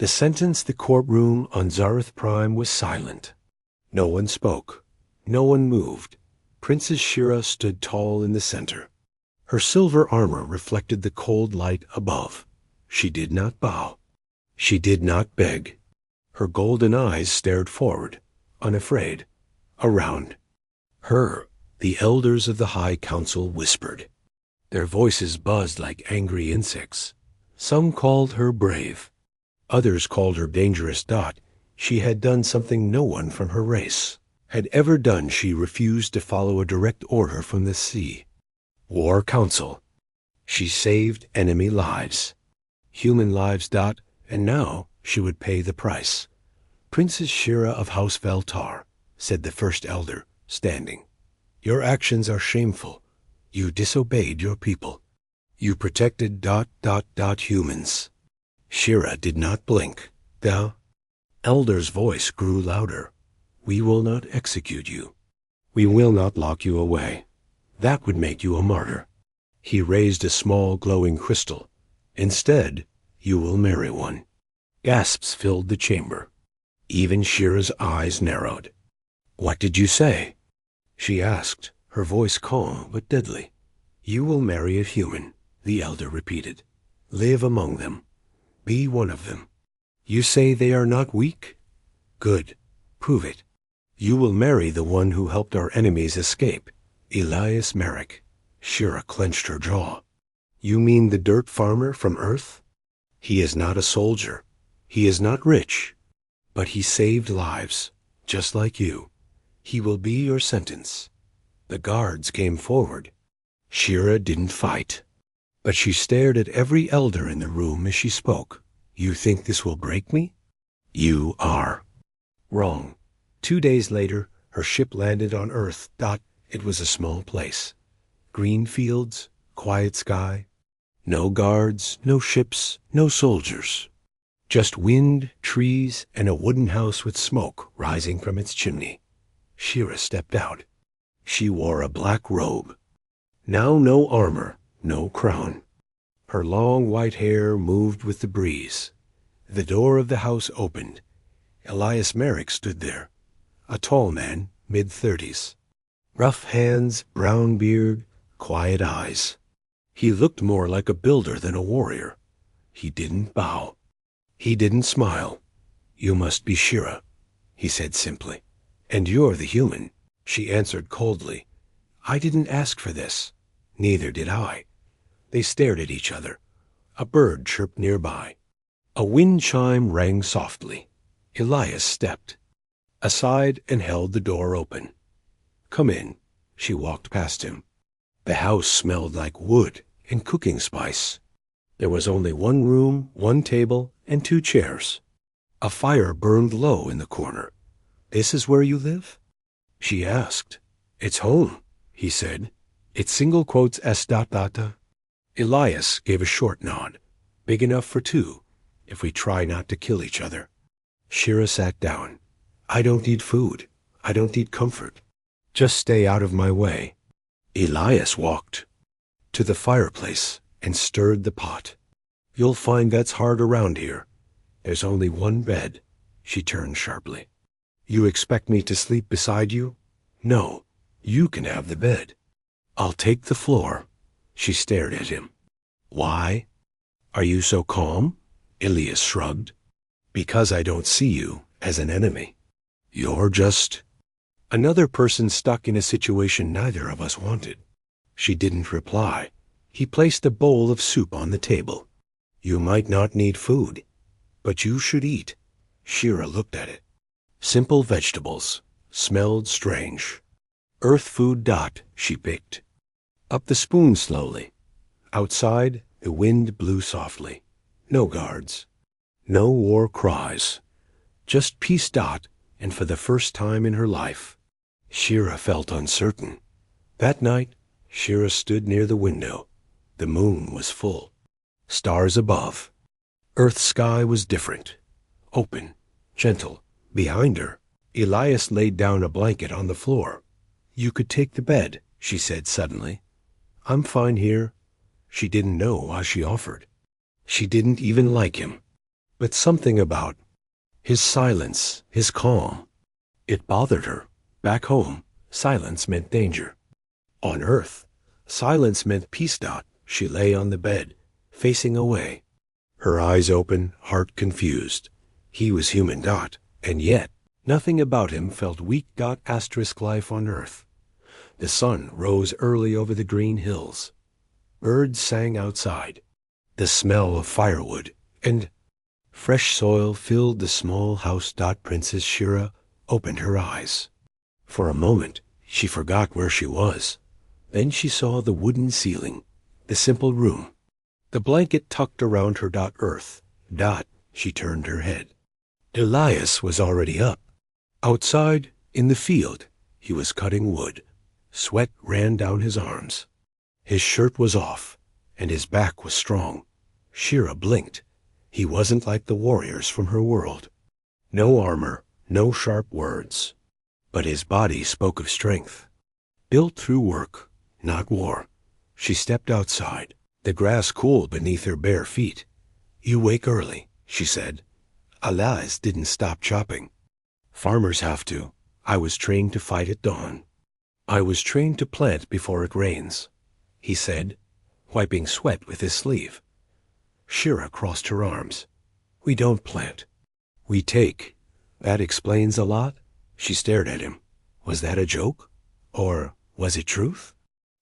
The sentence the courtroom on Zareth Prime was silent. No one spoke. No one moved. Princess Shira stood tall in the center. Her silver armor reflected the cold light above. She did not bow. She did not beg. Her golden eyes stared forward, unafraid. Around her, the elders of the High Council whispered. Their voices buzzed like angry insects. Some called her brave. Others called her dangerous. She had done something no one from her race had ever done. She refused to follow a direct order from the sea. War Council. She saved enemy lives. Human lives. And now she would pay the price. Princess Shira of House Veltar, said the first elder, standing. Your actions are shameful. You disobeyed your people. You protected ... humans. Shira did not blink. The elder's voice grew louder. We will not execute you. We will not lock you away. That would make you a martyr. He raised a small glowing crystal. Instead, you will marry one. Gasps filled the chamber. Even Shira's eyes narrowed. What did you say? She asked, her voice calm but deadly. You will marry a human, the elder repeated. Live among them. Be one of them. You say they are not weak? Good. Prove it. You will marry the one who helped our enemies escape, Elias Merrick. Shira clenched her jaw. You mean the dirt farmer from Earth? He is not a soldier. He is not rich. But he saved lives, just like you. He will be your sentence. The guards came forward. Shira didn't fight. But she stared at every elder in the room as she spoke. You think this will break me? You are wrong. 2 days later, her ship landed on Earth. It was a small place. Green fields, quiet sky. No guards, no ships, no soldiers. Just wind, trees, and a wooden house with smoke rising from its chimney. Shira stepped out. She wore a black robe. Now no armor, no crown. Her long white hair moved with the breeze. The door of the house opened. Elias Merrick stood there, a tall man, mid-30s. Rough hands, brown beard, quiet eyes. He looked more like a builder than a warrior. He didn't bow. He didn't smile. You must be Shira, he said simply. And you're the human, she answered coldly. I didn't ask for this. Neither did I. They stared at each other. A bird chirped nearby. A wind chime rang softly. Elias stepped aside and held the door open. Come in. She walked past him. The house smelled like wood and cooking spice. There was only one room, one table, and 2 chairs. A fire burned low in the corner. This is where you live? She asked. It's home, he said. It's single quotes s ... Elias gave a short nod. Big enough for 2, if we try not to kill each other. Shira sat down. I don't need food. I don't need comfort. Just stay out of my way. Elias walked to the fireplace and stirred the pot. You'll find that's hard around here. There's only one bed. She turned sharply. You expect me to sleep beside you? No, you can have the bed. I'll take the floor. She stared at him. Why? Are you so calm? Elias shrugged. Because I don't see you as an enemy. You're just another person stuck in a situation neither of us wanted. She didn't reply. He placed a bowl of soup on the table. You might not need food, but you should eat. Shira looked at it. Simple vegetables. Smelled strange. Earth food. She picked up the spoon slowly. Outside, the wind blew softly. No guards. No war cries. Just peace. And for the first time in her life, Shira felt uncertain. That night, Shira stood near the window. The moon was full. Stars above. Earth's sky was different. Open. Gentle. Behind her, Elias laid down a blanket on the floor. You could take the bed, she said suddenly. I'm fine here. She didn't know why she offered. She didn't even like him. But something about his silence, his calm, it bothered her. Back home, silence meant danger. On Earth, silence meant peace. She lay on the bed, facing away. Her eyes open, heart confused. He was human. And yet, nothing about him felt weak. Life on Earth. The sun rose early over the green hills. Birds sang outside. The smell of firewood and fresh soil filled the small house. Princess Shira opened her eyes. For a moment, she forgot where she was. Then she saw the wooden ceiling, the simple room, the blanket tucked around her. Earth. She turned her head. Elias was already up. Outside, in the field, he was cutting wood. Sweat ran down his arms. His shirt was off, and his back was strong. Shira blinked. He wasn't like the warriors from her world. No armor, no sharp words. But his body spoke of strength. Built through work, not war. She stepped outside. The grass cooled beneath her bare feet. "You wake early," she said. Elias didn't stop chopping. "Farmers have to. I was trained to fight at dawn. I was trained to plant before it rains," he said, wiping sweat with his sleeve. Shira crossed her arms. "We don't plant. We take. That explains a lot." She stared at him. Was that a joke? Or was it truth?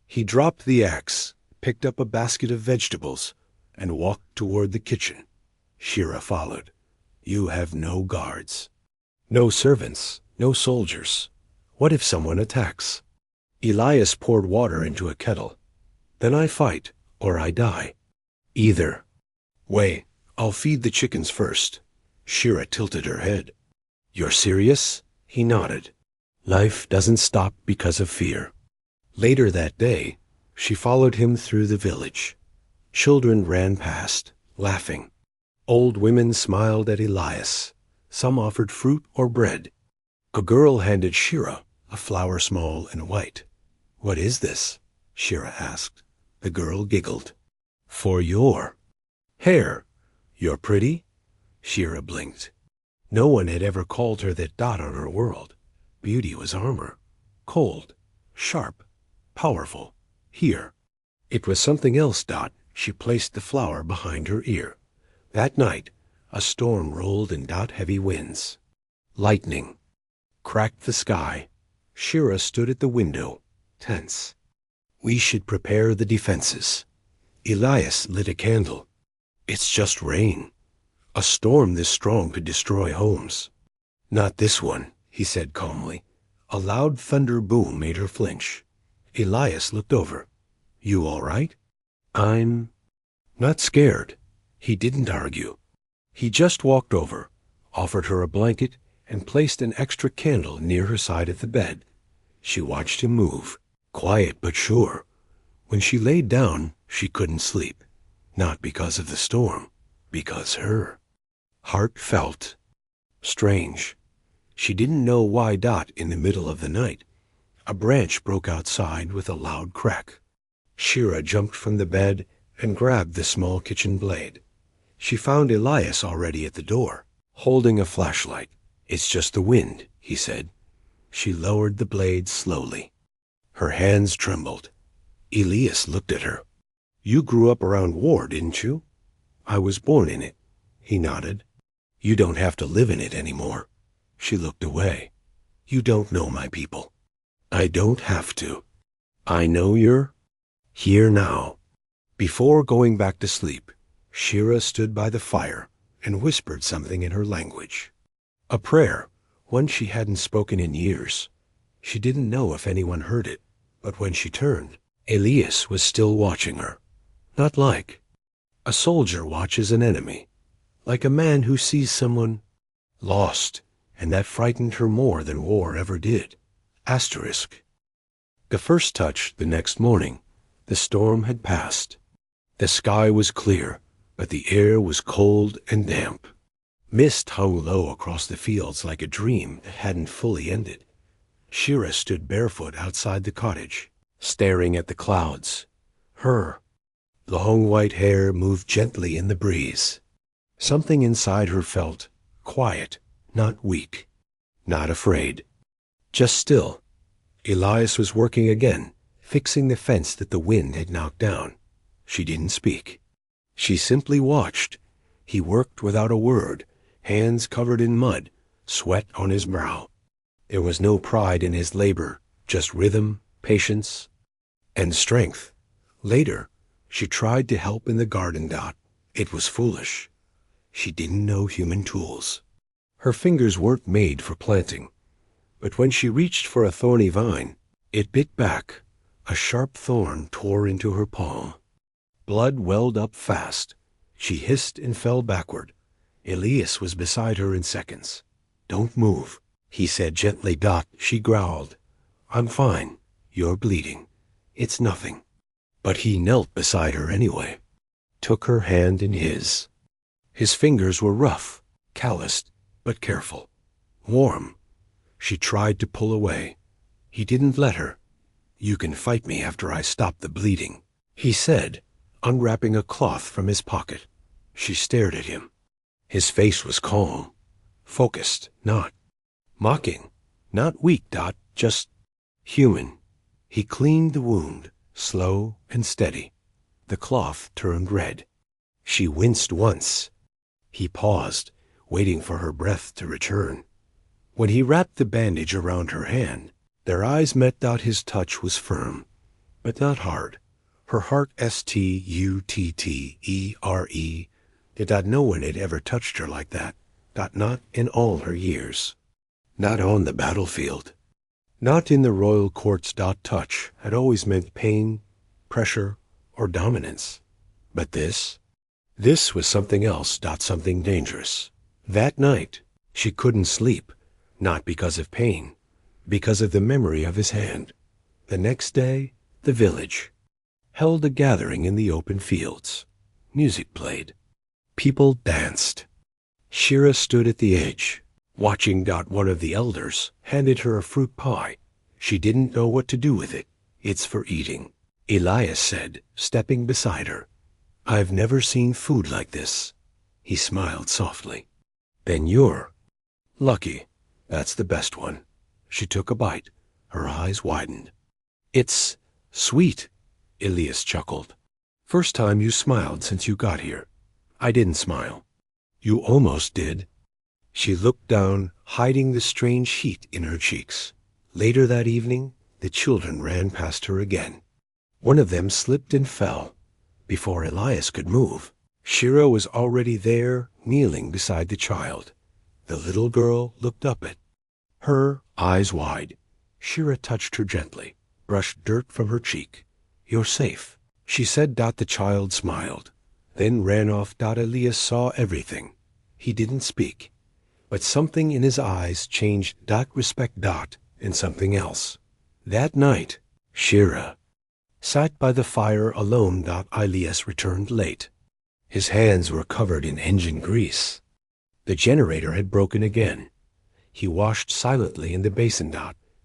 He dropped the axe, picked up a basket of vegetables, and walked toward the kitchen. Shira followed. "You have no guards. No servants, no soldiers. What if someone attacks?" Elias poured water into a kettle. "Then I fight, or I die." "Either. Wait, I'll feed the chickens first." Shira tilted her head. "You're serious?" He nodded. Life doesn't stop because of fear. Later that day, she followed him through the village. Children ran past, laughing. Old women smiled at Elias. Some offered fruit or bread. A girl handed Shira a flower small and white. "What is this?" Shira asked. The girl giggled. "For your hair. You're pretty?" Shira blinked. No one had ever called her that. On her world. Beauty was armor. Cold, sharp, powerful. Here, it was something else. She placed the flower behind her ear. That night, a storm rolled in. Heavy winds. Lightning cracked the sky. Shira stood at the window, tense. "We should prepare the defenses." Elias lit a candle. "It's just rain. A storm this strong could destroy homes." "Not this one," he said calmly. A loud thunder boom made her flinch. Elias looked over. "You all right?" "I'm not scared." He didn't argue. He just walked over, offered her a blanket, and placed an extra candle near her side of the bed. She watched him move, quiet but sure. When she laid down, she couldn't sleep. Not because of the storm, because her heart felt strange. She didn't know why. In the middle of the night, a branch broke outside with a loud crack. Shira jumped from the bed and grabbed the small kitchen blade. She found Elias already at the door, holding a flashlight. "It's just the wind," he said. She lowered the blade slowly. Her hands trembled. Elias looked at her. "You grew up around war, didn't you?" "I was born in it." He nodded. "You don't have to live in it anymore." She looked away. "You don't know my people." "I don't have to. I know you're here now." Before going back to sleep, Shira stood by the fire and whispered something in her language. A prayer, one she hadn't spoken in years. She didn't know if anyone heard it, but when she turned, Elias was still watching her. Not like a soldier watches an enemy, like a man who sees someone lost, and that frightened her more than war ever did. Asterisk. The first touch the next morning, the storm had passed. The sky was clear, but the air was cold and damp. Mist hung low across the fields like a dream that hadn't fully ended. Shira stood barefoot outside the cottage, staring at the clouds. Her long white hair moved gently in the breeze. Something inside her felt quiet, not weak, not afraid, just still. Elias was working again, fixing the fence that the wind had knocked down. She didn't speak. She simply watched. He worked without a word, hands covered in mud, sweat on his brow. There was no pride in his labor, just rhythm, patience, and strength. Later, she tried to help in the garden. It was foolish. She didn't know human tools. Her fingers weren't made for planting. But when she reached for a thorny vine, it bit back. A sharp thorn tore into her palm. Blood welled up fast. She hissed and fell backward. Elias was beside her in seconds. "Don't move," he said gently. She growled. "I'm fine. You're bleeding. It's nothing." But he knelt beside her anyway, took her hand in his. His fingers were rough, calloused, but careful, warm. She tried to pull away. He didn't let her. "You can fight me after I stop the bleeding," he said, unwrapping a cloth from his pocket. She stared at him. His face was calm, focused, not mocking, not weak. Just human. He cleaned the wound, slow and steady. The cloth turned red. She winced once. He paused, waiting for her breath to return. When he wrapped the bandage around her hand, their eyes met. His touch was firm, but not hard. Her heart stuttering. No one had ever touched her like that. Not in all her years. Not on the battlefield. Not in the royal courts. Touch had always meant pain, pressure, or dominance. But this was something else. Something dangerous. That night, she couldn't sleep, not because of pain, because of the memory of his hand. The next day, the village held a gathering in the open fields. Music played. People danced. Shira stood at the edge, watching. One of the elders handed her a fruit pie. She didn't know what to do with it. "It's for eating," Elias said, stepping beside her. "I've never seen food like this." He smiled softly. "Then you're lucky. That's the best one." She took a bite. Her eyes widened. "It's sweet," Elias chuckled. "First time you smiled since you got here." "I didn't smile." "You almost did." She looked down, hiding the strange heat in her cheeks. Later that evening, the children ran past her again. One of them slipped and fell. Before Elias could move, Shira was already there, kneeling beside the child. The little girl looked up at her, eyes wide. Shira touched her gently, brushed dirt from her cheek. "You're safe," she said. The child smiled, then ran off. Elias saw everything. He didn't speak, but something in his eyes changed. Respect. And something else. That night, Shira sat by the fire alone. Elias returned late. His hands were covered in engine grease. The generator had broken again. He washed silently in the basin.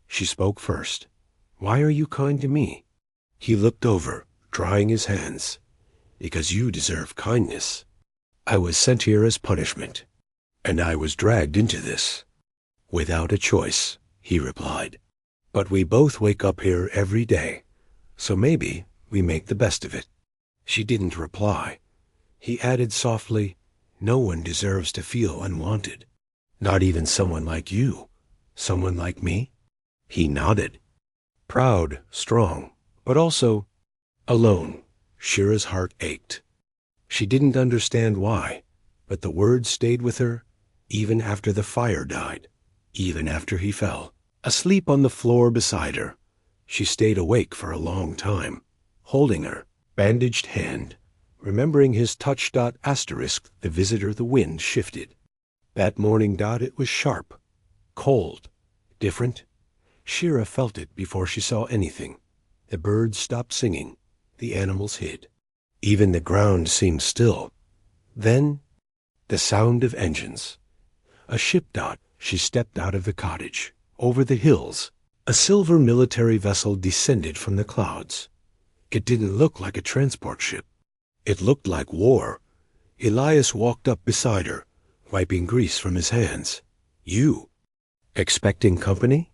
She spoke first. "Why are you kind to me?" He looked over, drying his hands. "Because you deserve kindness. I was sent here as punishment, and I was dragged into this without a choice," he replied. "But we both wake up here every day, so maybe we make the best of it." She didn't reply. He added softly, "No one deserves to feel unwanted. Not even someone like you. Someone like me." He nodded. Proud, strong, but also alone. Shira's heart ached. She didn't understand why, but the words stayed with her, even after the fire died, even after he fell. Asleep on the floor beside her, she stayed awake for a long time, holding her bandaged hand, remembering his touch. Asterisk, the visitor. The wind shifted. That morning. It was sharp, cold, different. Shira felt it before she saw anything. The birds stopped singing. The animals hid. Even the ground seemed still. Then, the sound of engines. A ship. She stepped out of the cottage. Over the hills, a silver military vessel descended from the clouds. It didn't look like a transport ship. It looked like war. Elias walked up beside her, wiping grease from his hands. "You? Expecting company?"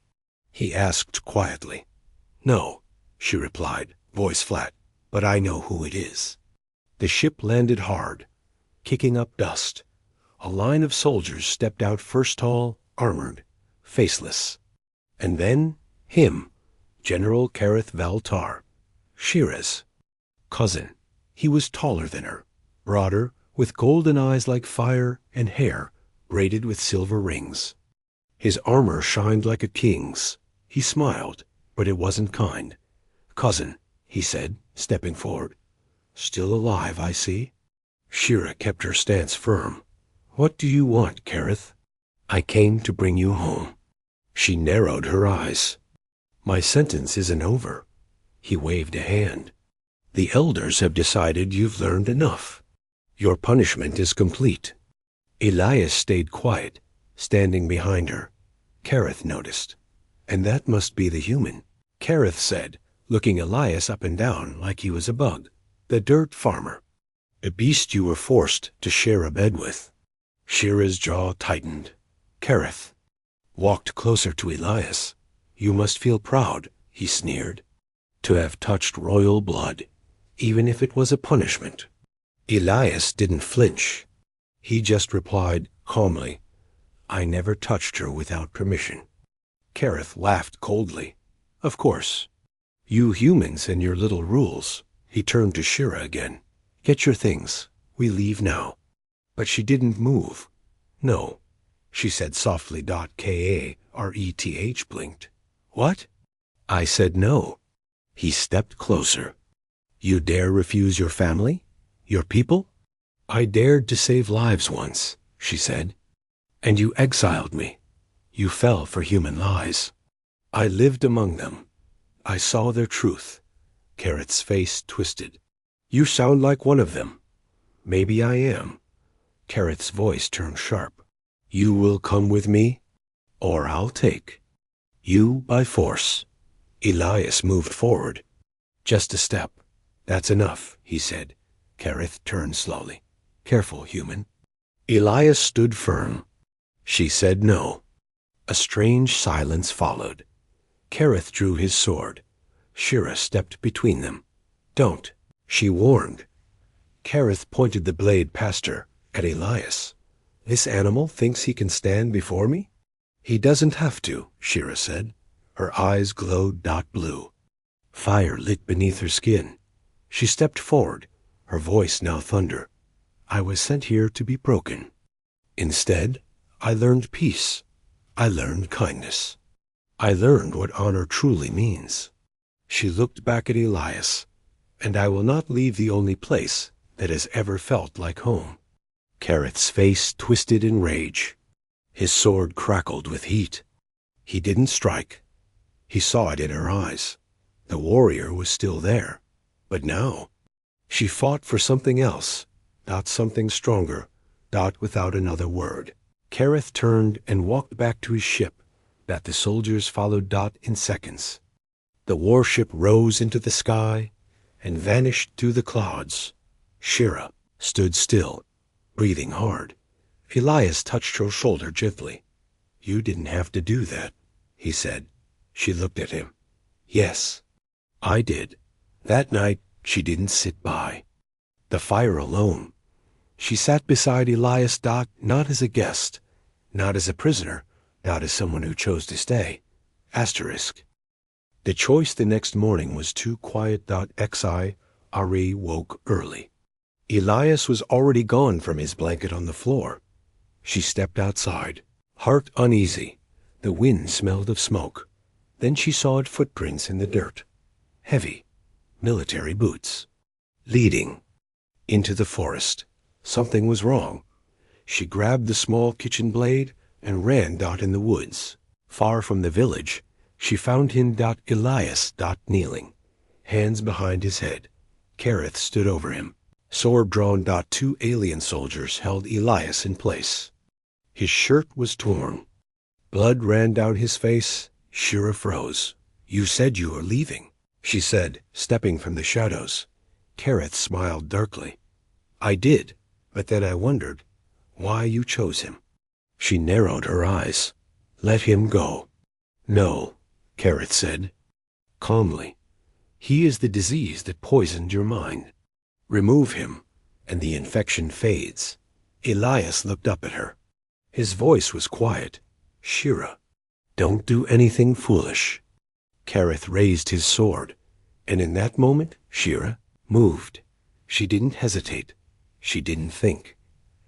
he asked quietly. "No," she replied, voice flat, "but I know who it is." The ship landed hard, kicking up dust. A line of soldiers stepped out, first tall, armored, faceless. And then him, General Kareth Valtar, Shira's cousin. He was taller than her, broader, with golden eyes like fire and hair braided with silver rings. His armor shined like a king's. He smiled, but it wasn't kind. "Cousin," he said, stepping forward. "Still alive, I see." Shira kept her stance firm. "What do you want, Kareth?" "I came to bring you home." She narrowed her eyes. "My sentence isn't over." He waved a hand. "The elders have decided you've learned enough. Your punishment is complete." Elias stayed quiet, standing behind her. Kareth noticed. "And that must be the human," Kareth said, looking Elias up and down like he was a bug. "The dirt farmer. A beast you were forced to share a bed with." Shira's jaw tightened. Kareth walked closer to Elias. "You must feel proud," he sneered, "to have touched royal blood, even if it was a punishment." Elias didn't flinch. He just replied calmly, "I never touched her without permission." Kareth laughed coldly. "Of course. You humans and your little rules." He turned to Shira again. "Get your things. We leave now." But she didn't move. "No," she said softly. Kareth blinked. "What?" "I said no." He stepped closer. "You dare refuse your family? Your people?" "I dared to save lives once," she said. "And you exiled me. You fell for human lies. I lived among them. I saw their truth." Kareth's face twisted. "You sound like one of them." "Maybe I am." Kareth's voice turned sharp. "You will come with me, or I'll take you by force." Elias moved forward. "Just a step. That's enough," he said. Kareth turned slowly. "Careful, human." Elias stood firm. She said no. A strange silence followed. Kareth drew his sword. Shira stepped between them. "Don't," she warned. Kareth pointed the blade past her, at Elias. "This animal thinks he can stand before me?" "He doesn't have to," Shira said. Her eyes glowed blue. Fire lit beneath her skin. She stepped forward, her voice now thunder. "I was sent here to be broken. Instead, I learned peace. I learned kindness. I learned what honor truly means." She looked back at Elias. "And I will not leave the only place that has ever felt like home." Kareth's face twisted in rage. His sword crackled with heat. He didn't strike. He saw it in her eyes. The warrior was still there. But now, she fought for something else, not something stronger, not without another word. Kareth turned and walked back to his ship, that the soldiers followed in seconds. The warship rose into the sky and vanished through the clouds. Shira stood still, breathing hard. Elias touched her shoulder gently. "You didn't have to do that," he said. She looked at him. "Yes, I did." That night, she didn't sit by the fire alone. She sat beside Elias, not as a guest, not as a prisoner, not as someone who chose to stay. Asterisk. The choice the next morning was too quiet. Ari woke early. Elias was already gone from his blanket on the floor. She stepped outside, heart uneasy. The wind smelled of smoke. Then she saw footprints in the dirt. Heavy, military boots. Leading into the forest. Something was wrong. She grabbed the small kitchen blade and ran in the woods. Far from the village, she found him Elias kneeling, hands behind his head. Kareth stood over him. Sword drawn. Two alien soldiers held Elias in place. His shirt was torn. Blood ran down his face. Shira froze. "You said you were leaving," she said, stepping from the shadows. Kareth smiled darkly. "I did. But then I wondered why you chose him." She narrowed her eyes. "Let him go." "No," Kareth said, calmly. "He is the disease that poisoned your mind. Remove him, and the infection fades." Elias looked up at her. His voice was quiet. "Shira, don't do anything foolish." Kareth raised his sword, and in that moment, Shira moved. She didn't hesitate. She didn't think.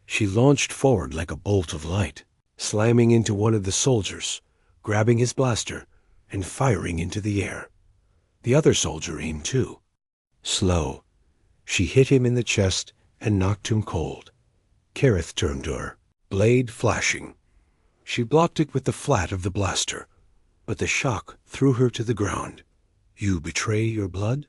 She launched forward like a bolt of light, slamming into one of the soldiers, grabbing his blaster, and firing into the air. The other soldier aimed too. Slow. She hit him in the chest and knocked him cold. Kareth turned to her, blade flashing. She blocked it with the flat of the blaster, but the shock threw her to the ground. "You betray your blood?"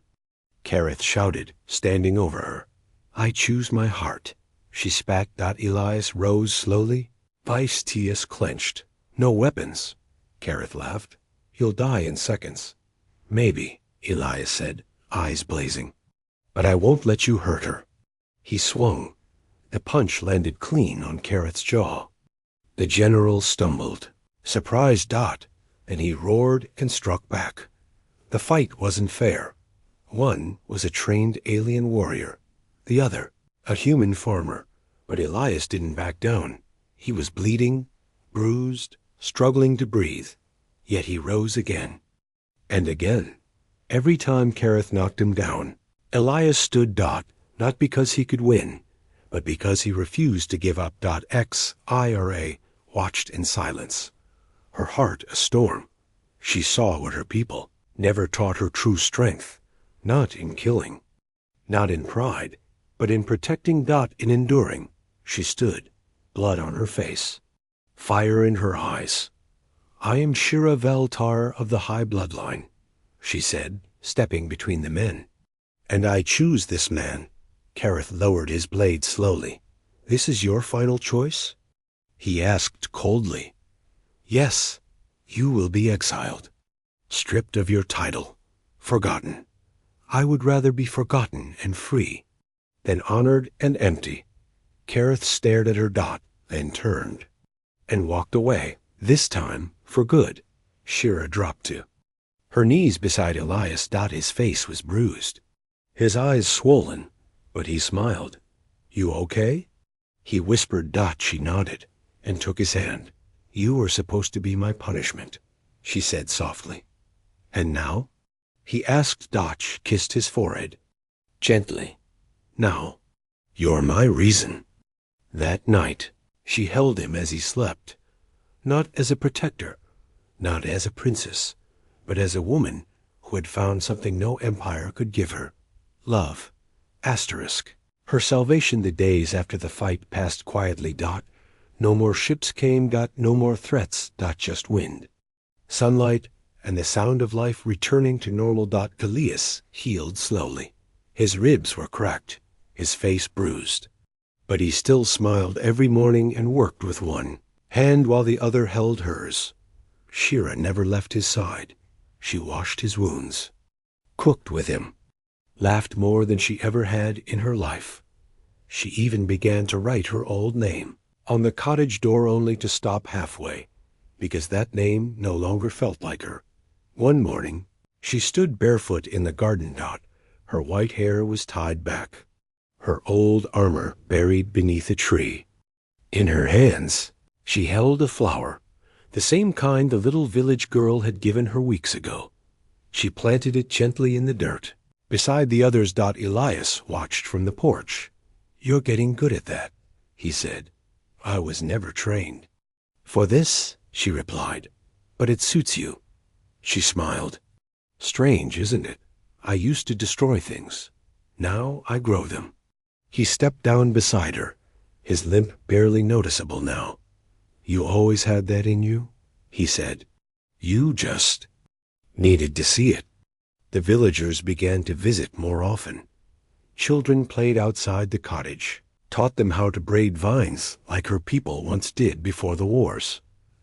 Kareth shouted, standing over her. "I choose my heart." She spat. Elias rose slowly. Vice Tius clenched. "No weapons," Kareth laughed. "You'll die in seconds." "Maybe," Elias said, eyes blazing. "But I won't let you hurt her." He swung. The punch landed clean on Kareth's jaw. The general stumbled, surprised Dot, and he roared and struck back. The fight wasn't fair. One was a trained alien warrior, the other a human farmer. But Elias didn't back down. He was bleeding, bruised, struggling to breathe. Yet he rose again. And again. Every time Kareth knocked him down, Elias stood Dot, not because he could win, but because he refused to give up. Ira watched in silence, her heart a storm. She saw what her people never taught her true strength, not in killing, not in pride, but in protecting Dot and enduring. She stood, blood on her face, fire in her eyes. "I am Shira Veltar of the High Bloodline," she said, stepping between the men. "And I choose this man." Kareth lowered his blade slowly. "This is your final choice?" He asked coldly. "Yes, you will be exiled, stripped of your title, forgotten. I would rather be forgotten and free than honored and empty." Kareth stared at her Dot, then turned and walked away, this time for good. Shira dropped to her knees beside Elias. His face was bruised, his eyes swollen, but he smiled. "You okay?" He whispered. She nodded and took his hand. "You were supposed to be my punishment," she said softly. "And now?" he asked. Kissed his forehead gently. "Now, you're my reason." That night, she held him as he slept, not as a protector, not as a princess, but as a woman who had found something no empire could give her: love. Her salvation. The days after the fight passed quietly. No more ships came. No more threats. Just wind, sunlight, and the sound of life returning to normal. Elias healed slowly. His ribs were cracked, his face bruised, but he still smiled every morning and worked with one hand while the other held hers. Shira never left his side. She washed his wounds, cooked with him, laughed more than she ever had in her life. She even began to write her old name on the cottage door, only to stop halfway, because that name no longer felt like her. One morning, she stood barefoot in the garden. Her white hair was tied back, her old armor buried beneath a tree. In her hands, she held a flower, the same kind the little village girl had given her weeks ago. She planted it gently in the dirt, beside the others. Elias watched from the porch. "You're getting good at that," he said. "I was never trained for this," she replied, "but it suits you." She smiled. "Strange, isn't it? I used to destroy things. Now I grow them." He stepped down beside her, his limp barely noticeable now. "You always had that in you," he said. "You just needed to see it." The villagers began to visit more often. Children played outside the cottage, taught them how to braid vines like her people once did before the wars.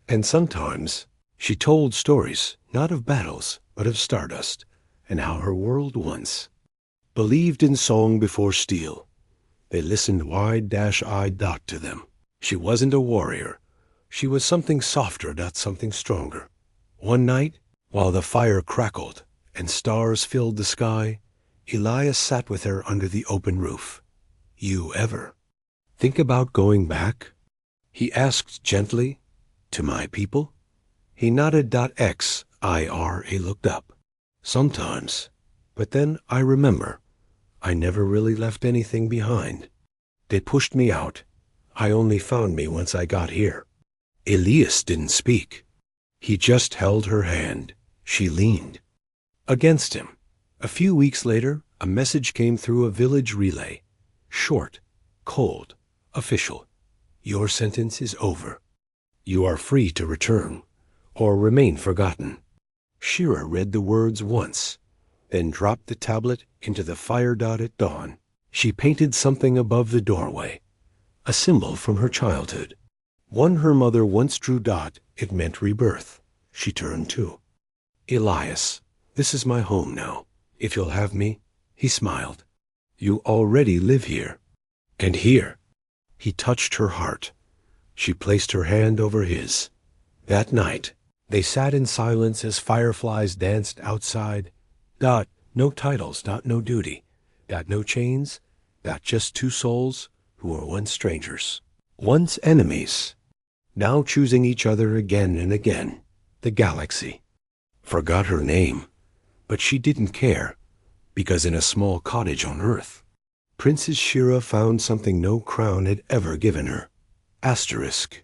And sometimes she told stories, not of battles, but of stardust, and how her world once believed in song before steel, They listened wide-eyed to them. She wasn't a warrior. She was something softer, not something stronger. One night, while the fire crackled and stars filled the sky, Elias sat with her under the open roof. "You ever think about going back?" he asked gently. "To my people?" He nodded. Ira looked up. "Sometimes. But then I remember. I never really left anything behind. They pushed me out. I only found me once I got here." Elias didn't speak. He just held her hand. She leaned against him. A few weeks later, a message came through a village relay. Short, cold, official. "Your sentence is over. You are free to return, or remain forgotten." Shira read the words once, then dropped the tablet into the fire at dawn. She painted something above the doorway, a symbol from her childhood. One her mother once drew. It meant rebirth. She turned to Elias. "This is my home now, if you'll have me." He smiled. "You already live here. And here." He touched her heart. She placed her hand over his. That night, they sat in silence as fireflies danced outside. No titles, no duty. No chains. Just two souls who were once strangers, once enemies, now choosing each other again and again. The galaxy forgot her name, but she didn't care, because in a small cottage on Earth, Princess Shira found something no crown had ever given her. Asterisk.